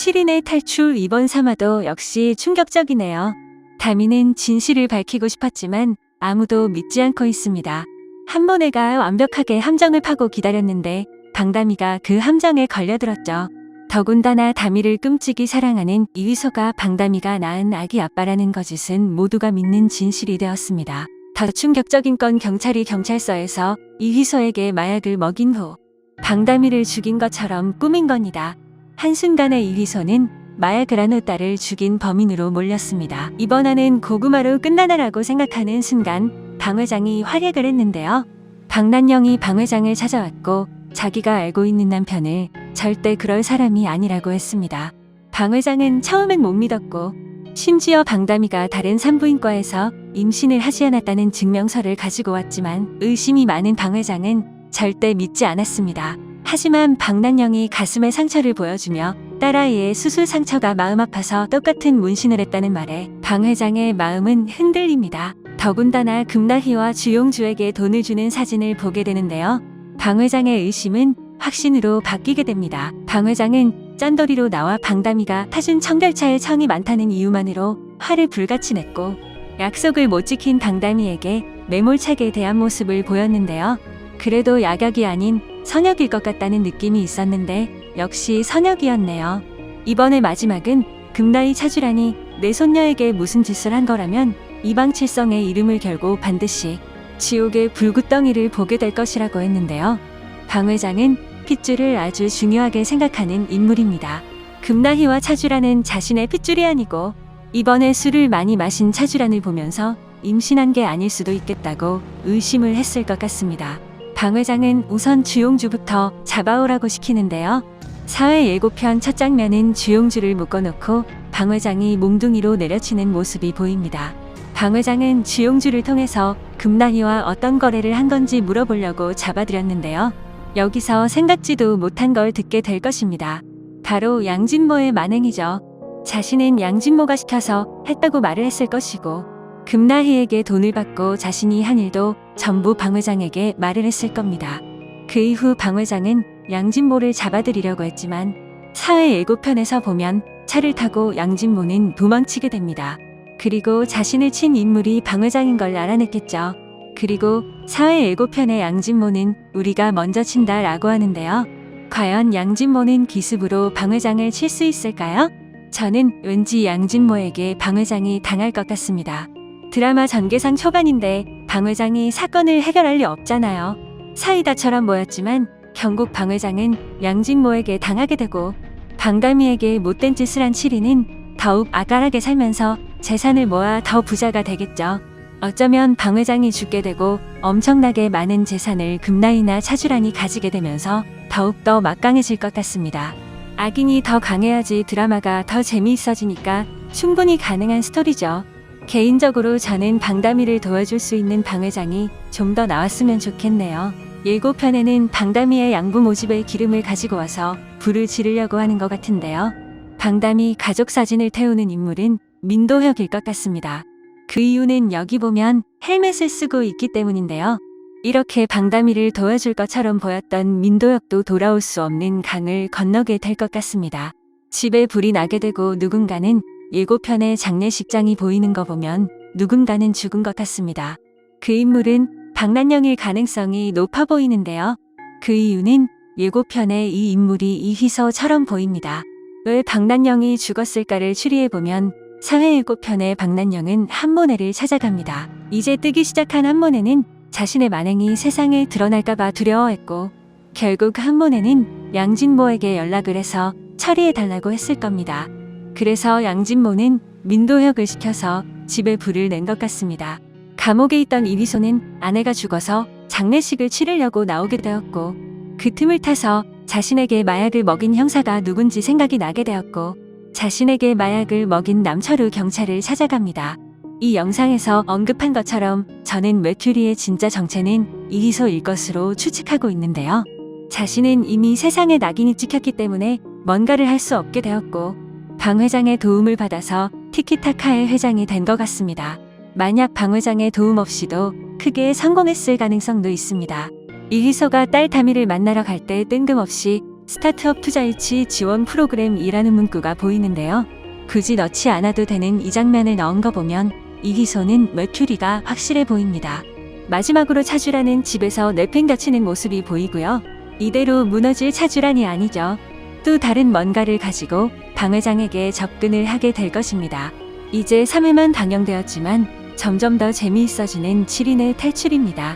7인의 탈출 이번 사마도 역시 충격적이네요. 다미는 진실을 밝히고 싶었지만 아무도 믿지 않고 있습니다. 한모네가 완벽하게 함정을 파고 기다렸는데 방다미가 그 함정에 걸려들었죠. 더군다나 다미를 끔찍이 사랑하는 이휘소가 방다미가 낳은 아기 아빠라는 거짓은 모두가 믿는 진실이 되었습니다. 더 충격적인 건 경찰이 경찰서에서 이휘소에게 마약을 먹인 후 방다미를 죽인 것처럼 꾸민 겁니다. 한순간에 이휘소는 마약을 한 후 딸을 죽인 범인으로 몰렸습니다. 이번화는 고구마로 끝나나라고 생각하는 순간 방 회장이 활약을 했는데요. 방난영이 방 회장을 찾아왔고 자기가 알고 있는 남편을 절대 그럴 사람이 아니라고 했습니다. 방 회장은 처음엔 못 믿었고 심지어 방다미가 다른 산부인과에서 임신을 하지 않았다는 증명서를 가지고 왔지만 의심이 많은 방 회장은 절대 믿지 않았습니다. 하지만 방난영이 가슴에 상처를 보여주며 딸아이의 수술 상처가 마음 아파서 똑같은 문신을 했다는 말에 방 회장의 마음은 흔들립니다. 더군다나 금나희와 주용주에게 돈을 주는 사진을 보게 되는데요. 방 회장의 의심은 확신으로 바뀌게 됩니다. 방 회장은 짠돌이로 나와 방다미가 타준 청결차에 청이 많다는 이유만으로 화를 불같이 냈고 약속을 못 지킨 방다미에게 매몰차게 대한 모습을 보였는데요. 그래도 약약이 아닌 선약일 것 같다는 느낌이 있었는데 역시 선약이었네요. 이번의 마지막은 금나희 차주라니 내 손녀에게 무슨 짓을 한 거라면 이방칠성의 이름을 결고 반드시 지옥의 불구덩이를 보게 될 것이라고 했는데요. 방 회장은 핏줄을 아주 중요하게 생각하는 인물입니다. 금나희와 차주라는 자신의 핏줄이 아니고 이번에 술을 많이 마신 차주란을 보면서 임신한 게 아닐 수도 있겠다고 의심을 했을 것 같습니다. 방 회장은 우선 주용주부터 잡아오라고 시키는데요. 사회 예고편 첫 장면은 주용주를 묶어놓고 방 회장이 몽둥이로 내려치는 모습이 보입니다. 방 회장은 주용주를 통해서 금나희와 어떤 거래를 한 건지 물어보려고 잡아들였는데요. 여기서 생각지도 못한 걸 듣게 될 것입니다. 바로 양진모의 만행이죠. 자신은 양진모가 시켜서 했다고 말을 했을 것이고 금나희에게 돈을 받고 자신이 한 일도 전부 방 회장에게 말을 했을 겁니다. 그 이후 방 회장은 양진모를 잡아들이려고 했지만 사회 예고편에서 보면 차를 타고 양진모는 도망치게 됩니다. 그리고 자신을 친 인물이 방 회장인 걸 알아냈겠죠. 그리고 사회 예고편의 양진모는 우리가 먼저 친다 라고 하는데요. 과연 양진모는 기습으로 방 회장을 칠 수 있을까요? 저는 왠지 양진모에게 방 회장이 당할 것 같습니다. 드라마 전개상 초반인데 방 회장이 사건을 해결할 리 없잖아요. 사이다처럼 보였지만 결국 방 회장은 양진모에게 당하게 되고 방다미에게 못된 짓을 한 7인은 더욱 악랄하게 살면서 재산을 모아 더 부자가 되겠죠. 어쩌면 방 회장이 죽게 되고 엄청나게 많은 재산을 금나희나 차주란이 가지게 되면서 더욱더 막강해질 것 같습니다. 악인이 더 강해야지 드라마가 더 재미있어지니까 충분히 가능한 스토리죠. 개인적으로 저는 방다미를 도와줄 수 있는 방 회장이 좀 더 나왔으면 좋겠네요. 예고편에는 방다미의 양부 모집의 기름을 가지고 와서 불을 지르려고 하는 것 같은데요. 방다미 가족 사진을 태우는 인물은 민도혁일 것 같습니다. 그 이유는 여기 보면 헬멧을 쓰고 있기 때문인데요. 이렇게 방다미를 도와줄 것처럼 보였던 민도혁도 돌아올 수 없는 강을 건너게 될 것 같습니다. 집에 불이 나게 되고 누군가는 예고편에 장례식장이 보이는 거 보면 누군가는 죽은 것 같습니다. 그 인물은 방난영일 가능성이 높아 보이는데요. 그 이유는 예고편에 이 인물이 이휘서처럼 보입니다. 왜 방난영이 죽었을까를 추리해보면 사회 예고편의 방난영은 한모네를 찾아갑니다. 이제 뜨기 시작한 한모네는 자신의 만행이 세상에 드러날까봐 두려워했고 결국 한모네는 양진모에게 연락을 해서 처리해달라고 했을 겁니다. 그래서 양진모는 민도혁을 시켜서 집에 불을 낸 것 같습니다. 감옥에 있던 이휘소는 아내가 죽어서 장례식을 치르려고 나오게 되었고 그 틈을 타서 자신에게 마약을 먹인 형사가 누군지 생각이 나게 되었고 자신에게 마약을 먹인 남철우 경찰을 찾아갑니다. 이 영상에서 언급한 것처럼 저는 메투리의 진짜 정체는 이휘소일 것으로 추측하고 있는데요. 자신은 이미 세상에 낙인이 찍혔기 때문에 뭔가를 할 수 없게 되었고 방 회장의 도움을 받아서 티키타카의 회장이 된 것 같습니다. 만약 방 회장의 도움 없이도 크게 성공했을 가능성도 있습니다. 이휘소가 딸 다미를 만나러 갈 때 뜬금없이 스타트업 투자유치 지원 프로그램이라는 문구가 보이는데요. 굳이 넣지 않아도 되는 이 장면을 넣은 거 보면 이기소는 메큐리가 확실해 보입니다. 마지막으로 차주라는 집에서 내팽겨치는 모습이 보이고요. 이대로 무너질 차주란이 아니죠. 또 다른 뭔가를 가지고 방 회장에게 접근을 하게 될 것입니다. 이제 3회만 방영되었지만 점점 더 재미있어지는 7인의 탈출입니다.